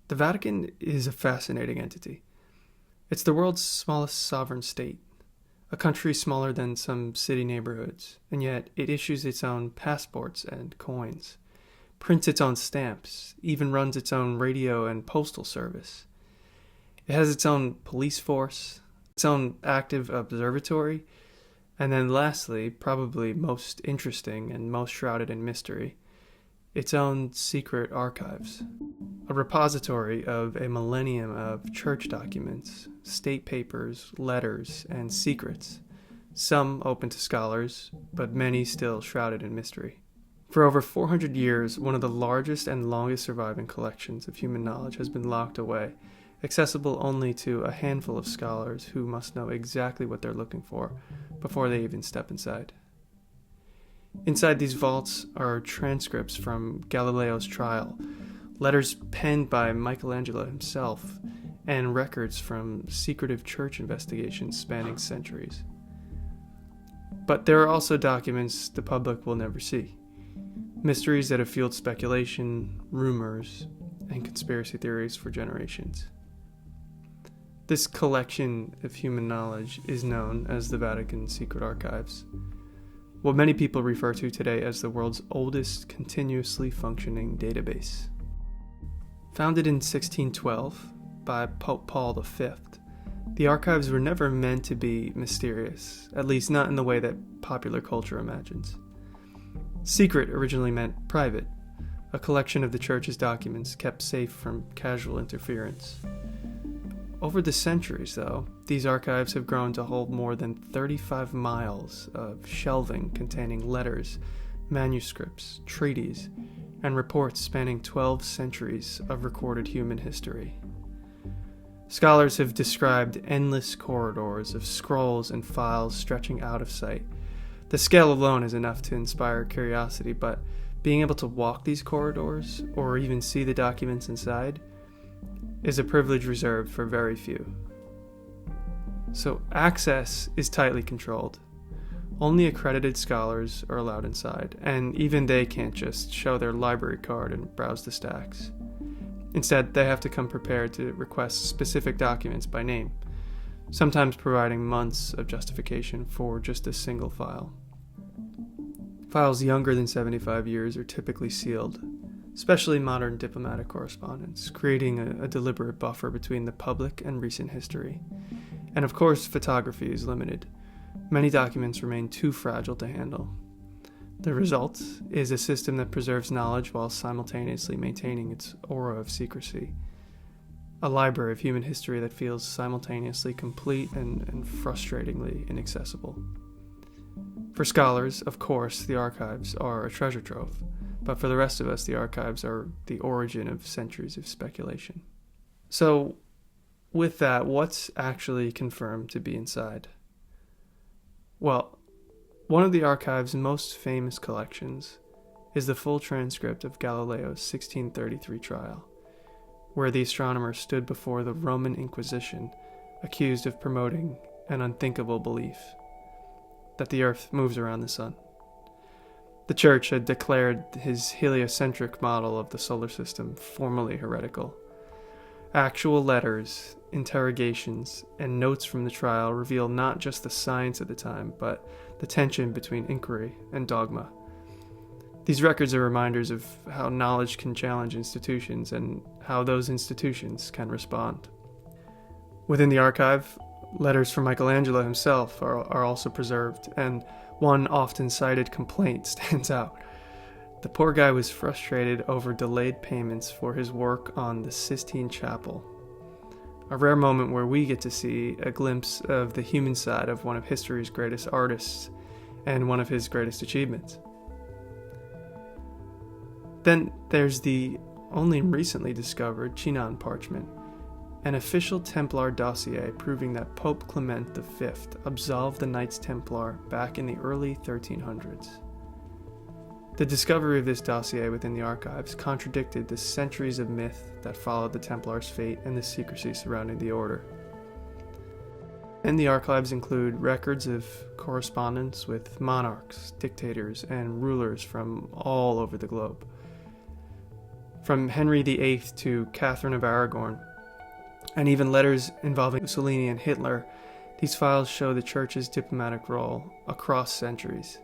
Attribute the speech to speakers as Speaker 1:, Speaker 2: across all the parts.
Speaker 1: The Vatican is a fascinating entity. It's the world's smallest sovereign state, a country smaller than some city neighborhoods, and yet it issues its own passports and coins, prints its own stamps, even runs its own radio and postal service. It has its own police force, its own active observatory, and then lastly, probably most interesting and most shrouded in mystery, its own secret archives. A repository of a millennium of church documents, state papers, letters, and secrets, some open to scholars, but many still shrouded in mystery. For over 400 years, one of the largest and longest surviving collections of human knowledge has been locked away, accessible only to a handful of scholars who must know exactly what they're looking for before they even step inside. Inside these vaults are transcripts from Galileo's trial, letters penned by Michelangelo himself, and records from secretive church investigations spanning centuries. But there are also documents the public will never see, mysteries that have fueled speculation, rumors, and conspiracy theories for generations. This collection of human knowledge is known as the Vatican Secret Archives, what many people refer to today as the world's oldest continuously functioning database. Founded in 1612 by Pope Paul V, the archives were never meant to be mysterious, at least not in the way that popular culture imagines. Secret originally meant private, a collection of the church's documents kept safe from casual interference. Over the centuries, though, these archives have grown to hold more than 35 miles of shelving containing letters, manuscripts, treaties, and reports spanning 12 centuries of recorded human history. Scholars have described endless corridors of scrolls and files stretching out of sight. The scale alone is enough to inspire curiosity, but being able to walk these corridors, or even see the documents inside, is a privilege reserved for very few. So access is tightly controlled. Only accredited scholars are allowed inside, and even they can't just show their library card and browse the stacks. Instead, they have to come prepared to request specific documents by name, sometimes providing months of justification for just a single file. Files younger than 75 years are typically sealed, especially modern diplomatic correspondence, creating a deliberate buffer between the public and recent history. And of course, photography is limited. Many documents remain too fragile to handle. The result is a system that preserves knowledge while simultaneously maintaining its aura of secrecy. A library of human history that feels simultaneously complete and frustratingly inaccessible. For scholars, of course, the archives are a treasure trove. But for the rest of us, the archives are the origin of centuries of speculation. So, with that, what's actually confirmed to be inside? Well, one of the archive's most famous collections is the full transcript of Galileo's 1633 trial, where the astronomer stood before the Roman Inquisition accused of promoting an unthinkable belief that the Earth moves around the sun. The Church had declared his heliocentric model of the solar system formally heretical. Actual letters, interrogations, and notes from the trial reveal not just the science of the time, but the tension between inquiry and dogma. These records are reminders of how knowledge can challenge institutions and how those institutions can respond. Within the archive, letters from Michelangelo himself are also preserved, and one often cited complaint stands out. The poor guy was frustrated over delayed payments for his work on the Sistine Chapel, a rare moment where we get to see a glimpse of the human side of one of history's greatest artists and one of his greatest achievements. Then there's the only recently discovered Chinon Parchment, an official Templar dossier proving that Pope Clement V absolved the Knights Templar back in the early 1300s. The discovery of this dossier within the archives contradicted the centuries of myth that followed the Templars' fate and the secrecy surrounding the order. And the archives include records of correspondence with monarchs, dictators, and rulers from all over the globe. from Henry VIII to Catherine of Aragon, and even letters involving Mussolini and Hitler. These files show the Church's diplomatic role across centuries.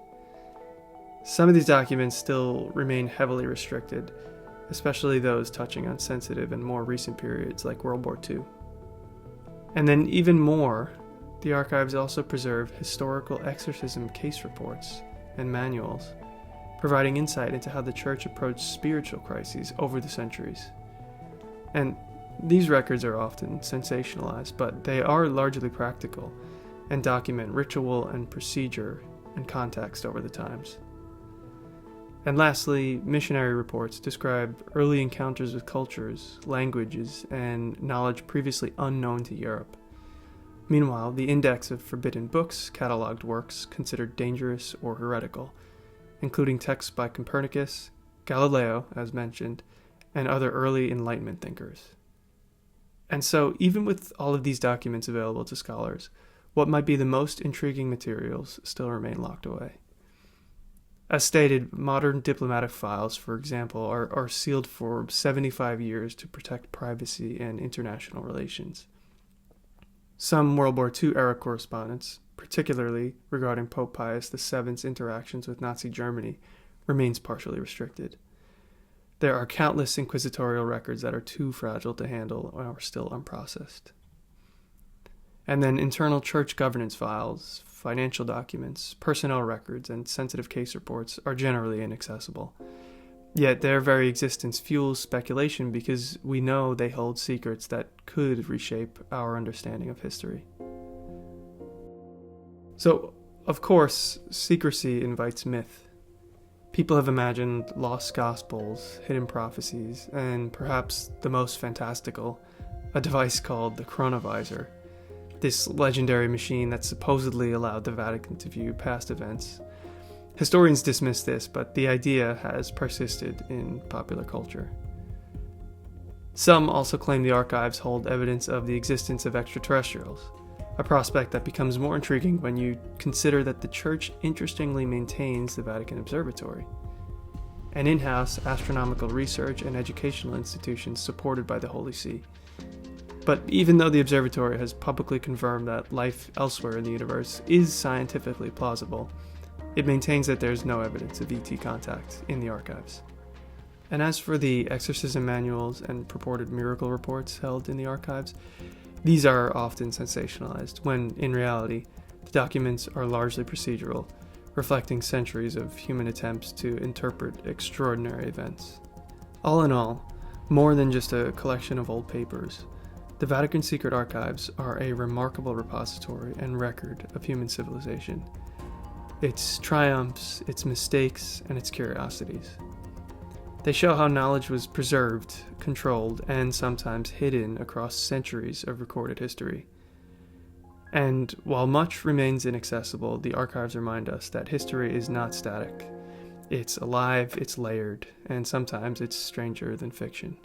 Speaker 1: Some of these documents still remain heavily restricted, especially those touching on sensitive and more recent periods like World War II. And then even more, the archives also preserve historical exorcism case reports and manuals, providing insight into how the Church approached spiritual crises over the centuries. And these records are often sensationalized, but they are largely practical and document ritual and procedure and context over the times. And lastly, missionary reports describe early encounters with cultures, languages, and knowledge previously unknown to Europe. Meanwhile, the Index of Forbidden Books cataloged works considered dangerous or heretical, including texts by Copernicus, Galileo, as mentioned, and other early Enlightenment thinkers. And so, even with all of these documents available to scholars, what might be the most intriguing materials still remain locked away. As stated, modern diplomatic files, for example, are sealed for 75 years to protect privacy and international relations. Some World War II-era correspondence, particularly regarding Pope Pius VII's interactions with Nazi Germany, remains partially restricted. There are countless inquisitorial records that are too fragile to handle or are still unprocessed. And then internal church governance files, financial documents, personnel records, and sensitive case reports are generally inaccessible. Yet their very existence fuels speculation because we know they hold secrets that could reshape our understanding of history. So, of course, secrecy invites myth. People have imagined lost gospels, hidden prophecies, and perhaps the most fantastical, a device called the chronovisor, this legendary machine that supposedly allowed the Vatican to view past events. Historians dismiss this, but the idea has persisted in popular culture. Some also claim the archives hold evidence of the existence of extraterrestrials, a prospect that becomes more intriguing when you consider that the Church interestingly maintains the Vatican Observatory, an in-house astronomical research and educational institution supported by the Holy See. But even though the observatory has publicly confirmed that life elsewhere in the universe is scientifically plausible, it maintains that there's no evidence of ET contact in the archives. And as for the exorcism manuals and purported miracle reports held in the archives, these are often sensationalized, when in reality, the documents are largely procedural, reflecting centuries of human attempts to interpret extraordinary events. All in all, more than just a collection of old papers, the Vatican Secret Archives are a remarkable repository and record of human civilization, its triumphs, its mistakes, and its curiosities. They show how knowledge was preserved, controlled, and sometimes hidden across centuries of recorded history. And while much remains inaccessible, the archives remind us that history is not static. It's alive, it's layered, and sometimes it's stranger than fiction.